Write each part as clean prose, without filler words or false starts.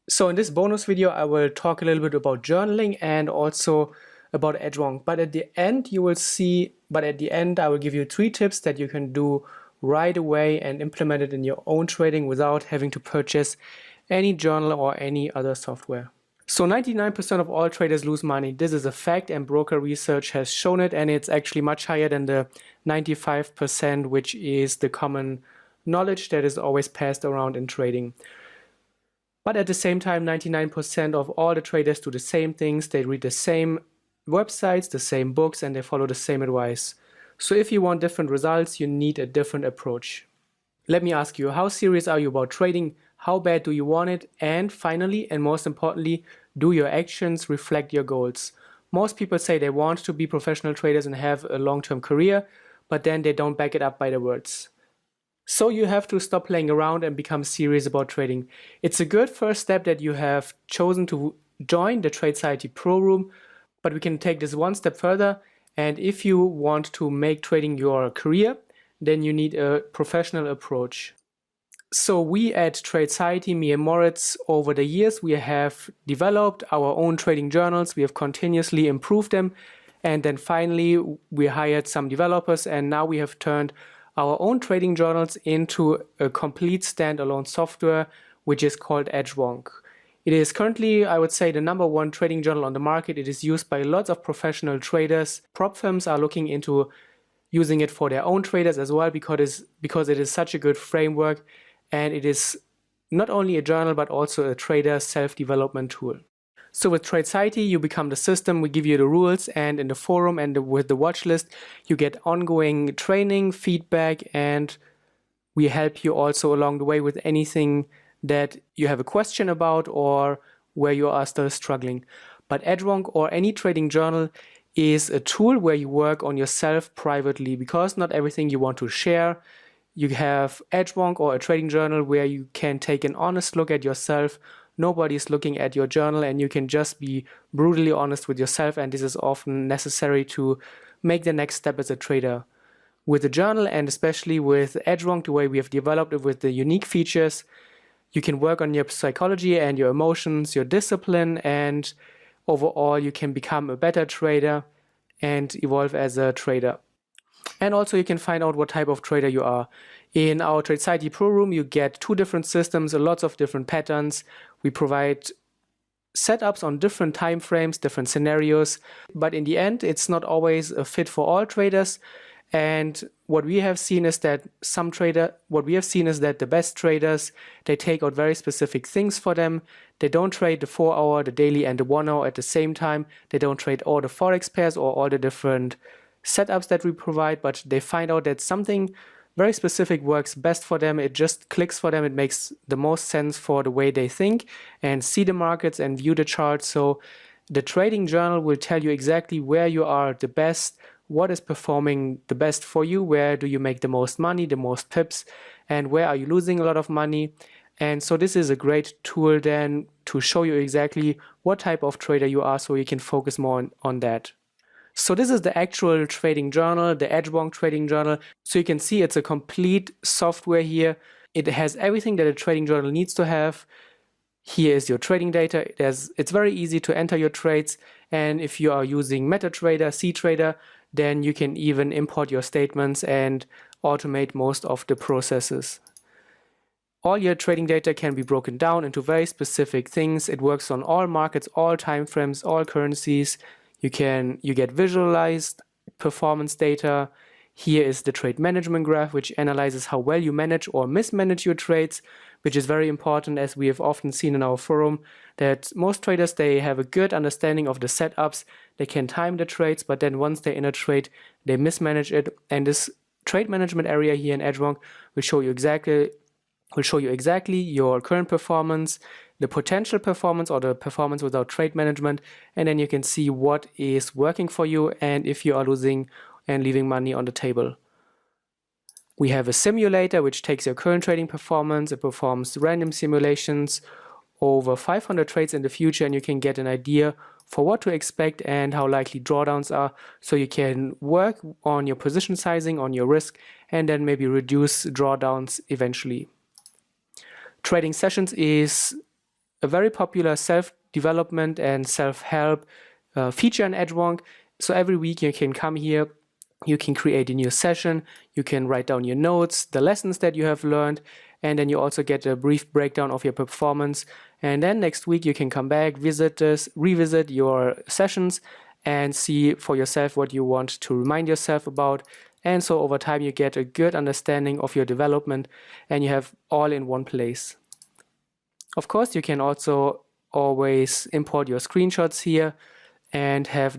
So in this bonus video, I will talk a little bit about journaling and also about Edgewonk. But at the end, I will give you 3 tips that you can do right away and implement it in your own trading without having to purchase any journal or any other software. So 99% of all traders lose money. This is a fact, and broker research has shown it, and it's actually much higher than the 95%, which is the common knowledge that is always passed around in trading. But at the same time, 99% of all the traders do the same things. They read the same websites, the same books, and they follow the same advice. So if you want different results, you need a different approach. Let me ask you, how serious are you about trading? How bad do you want it? And finally, and most importantly, do your actions reflect your goals? Most people say they want to be professional traders and have a long-term career, but then they don't back it up by their words. So you have to stop playing around and become serious about trading. It's a good first step that you have chosen to join the Tradeciety Pro Room, but we can take this one step further. And if you want to make trading your career, then you need a professional approach. So we at Tradeciety, me and Moritz, over the years, we have developed our own trading journals. We have continuously improved them. And then finally, we hired some developers, and now we have turned our own trading journals into a complete standalone software, which is called Edgewonk. It is currently, I would say, the #1 trading journal on the market. It is used by lots of professional traders. Prop firms are looking into using it for their own traders as well, because it is such a good framework, and it is not only a journal but also a trader self-development tool. So with Tradeciety, you become the system, we give you the rules, and in the forum and with the watch list, you get ongoing training, feedback, and we help you also along the way with anything that you have a question about or where you are still struggling. But Edgewonk or any trading journal is a tool where you work on yourself privately, because not everything you want to share. You have Edgewonk or a trading journal where you can take an honest look at yourself. Nobody's looking at your journal, and you can just be brutally honest with yourself, and this is often necessary to make the next step as a trader. With the journal, and especially with Edgewonk, the way we have developed it with the unique features, you can work on your psychology and your emotions, your discipline, and overall you can become a better trader and evolve as a trader. And also you can find out what type of trader you are. In our Tradeciety Pro Room, you get 2 different systems, lots of different patterns. We provide setups on different time frames, different scenarios, but in the end, it's not always a fit for all traders. And what we have seen is that the best traders, they take out very specific things for them. They don't trade the 4-hour, the daily, and the 1-hour at the same time. They don't trade all the forex pairs or all the different setups that we provide, but they find out that something very specific works best for them. It just clicks for them. It makes the most sense for the way they think and see the markets and view the charts. So the trading journal will tell you exactly where you are the best, what is performing the best for you, where do you make the most money, the most pips, and where are you losing a lot of money. And so this is a great tool then to show you exactly what type of trader you are, so you can focus more on that. So this is the actual trading journal, the Edgewonk trading journal. So you can see it's a complete software here. It has everything that a trading journal needs to have. Here is your trading data. It's very easy to enter your trades. And if you are using MetaTrader, CTrader, then you can even import your statements and automate most of the processes. All your trading data can be broken down into very specific things. It works on all markets, all time frames, all currencies. You get visualized performance data. Here is the trade management graph, which analyzes how well you manage or mismanage your trades, which is very important, as we have often seen in our forum, that most traders, they have a good understanding of the setups. They can time the trades, but then once they're in a trade, they mismanage it. And this trade management area here in Edgewonk will show you exactly your current performance, the potential performance or the performance without trade management, and then you can see what is working for you and if you are losing and leaving money on the table. We have a simulator which takes your current trading performance. It performs random simulations over 500 trades in the future, and you can get an idea for what to expect and how likely drawdowns are, so you can work on your position sizing, on your risk, and then maybe reduce drawdowns eventually. Trading sessions is a very popular self-development and self-help feature in Edgewonk. So every week you can come here, you can create a new session, you can write down your notes, the lessons that you have learned, and then you also get a brief breakdown of your performance. And then next week you can come back, revisit your sessions, and see for yourself what you want to remind yourself about. And so over time you get a good understanding of your development, and you have all in one place. Of course, you can also always import your screenshots here and have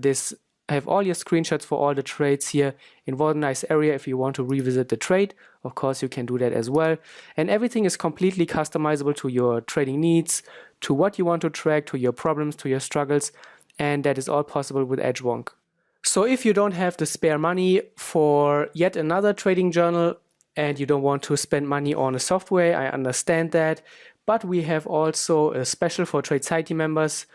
all your screenshots for all the trades here in one nice area. If you want to revisit the trade, of course you can do that as well. And everything is completely customizable to your trading needs, to what you want to track, to your problems, to your struggles, and that is all possible with Edgewonk. So if you don't have the spare money for yet another trading journal and you don't want to spend money on a software, I understand that, but we have also a special for Tradeciety members.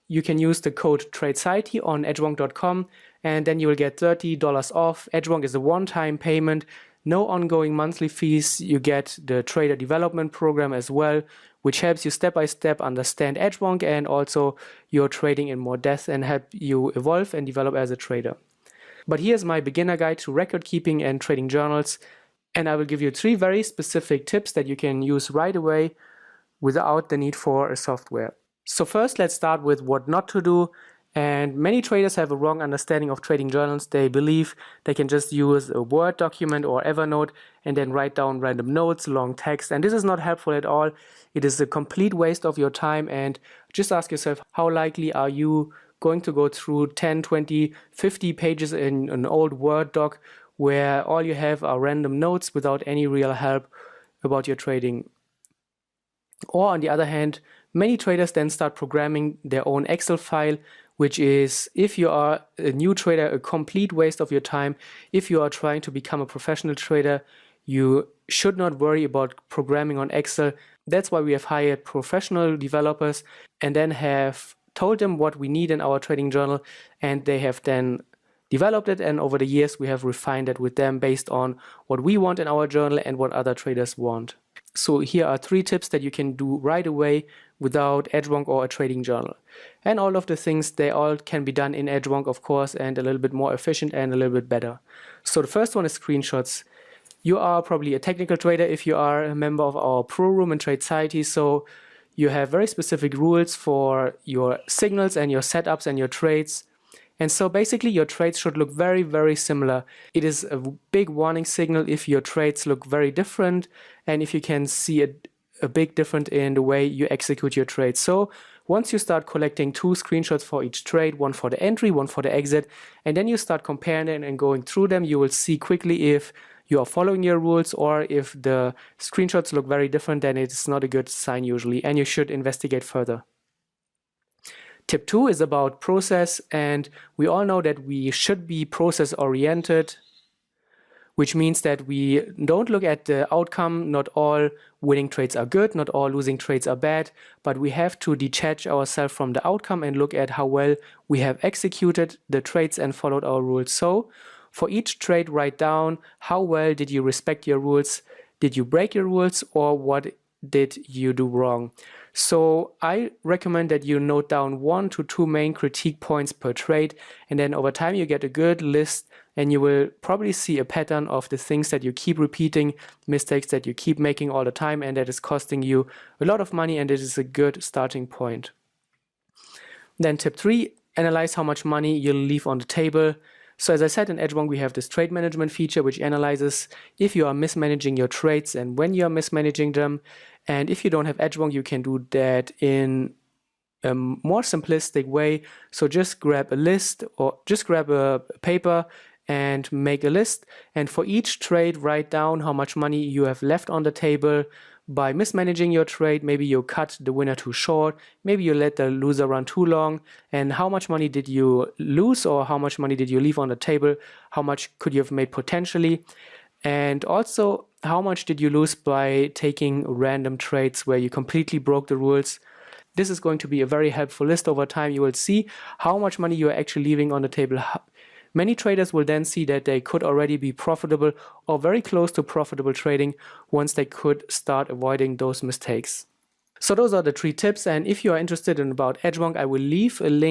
You can use the code Tradeciety on edgewonk.com and then you will get $30 off. Edgewonk is a one-time payment, no ongoing monthly fees. You get the trader development program as well, which helps you step by step understand Edgewonk and also your trading in more depth and help you evolve and develop as a trader. But here's my beginner guide to record keeping and trading journals, and I will give you 3 very specific tips that you can use right away without the need for a software. So first, let's start with what not to do. And many traders have a wrong understanding of trading journals. They believe they can just use a Word document or Evernote and then write down random notes, long text. And this is not helpful at all. It is a complete waste of your time. And just ask yourself, how likely are you going to go through 10, 20, 50 pages in an old Word doc where all you have are random notes without any real help about your trading? Or on the other hand, many traders then start programming their own Excel file, which is, if you are a new trader, a complete waste of your time. If you are trying to become a professional trader, you should not worry about programming on Excel. That's why we have hired professional developers and then have told them what we need in our trading journal, and they have then developed it, and over the years we have refined it with them based on what we want in our journal and what other traders want. So here are 3 tips that you can do right away without Edgewonk or a trading journal. And all of the things, they all can be done in Edgewonk, of course, and a little bit more efficient and a little bit better. So the first one is screenshots. You are probably a technical trader if you are a member of our Pro Room and Tradeciety, so you have very specific rules for your signals and your setups and your trades. And so basically your trades should look very, very similar. It is a big warning signal if your trades look very different and if you can see a big difference in the way you execute your trades. So once you start collecting 2 screenshots for each trade, one for the entry, one for the exit, and then you start comparing them and going through them, you will see quickly if you are following your rules, or if the screenshots look very different, then it's not a good sign usually, and you should investigate further. Tip 2 is about process, and we all know that we should be process oriented, which means that we don't look at the outcome. Not all winning trades are good, not all losing trades are bad, but we have to detach ourselves from the outcome and look at how well we have executed the trades and followed our rules. So for each trade, write down how well did you respect your rules, did you break your rules, or what did you do wrong. So I recommend that you note down 1 to 2 main critique points per trade, and then over time you get a good list, and you will probably see a pattern of the things that you keep repeating, mistakes that you keep making all the time, and that is costing you a lot of money, and it is a good starting point. Then tip 3, analyze how much money you'll leave on the table. So as I said, in Edgewonk we have this trade management feature which analyzes if you are mismanaging your trades and when you are mismanaging them. And if you don't have Edgewonk, you can do that in a more simplistic way. So just grab a list or just grab a paper and make a list. And for each trade, write down how much money you have left on the table by mismanaging your trade. Maybe you cut the winner too short, maybe you let the loser run too long, and how much money did you lose, or how much money did you leave on the table, how much could you have made potentially, and also how much did you lose by taking random trades where you completely broke the rules. This is going to be a very helpful list. Over time you will see how much money you are actually leaving on the table. Many traders will then see that they could already be profitable or very close to profitable trading once they could start avoiding those mistakes. So those are the 3 tips, and if you are interested in about Edgewonk, I will leave a link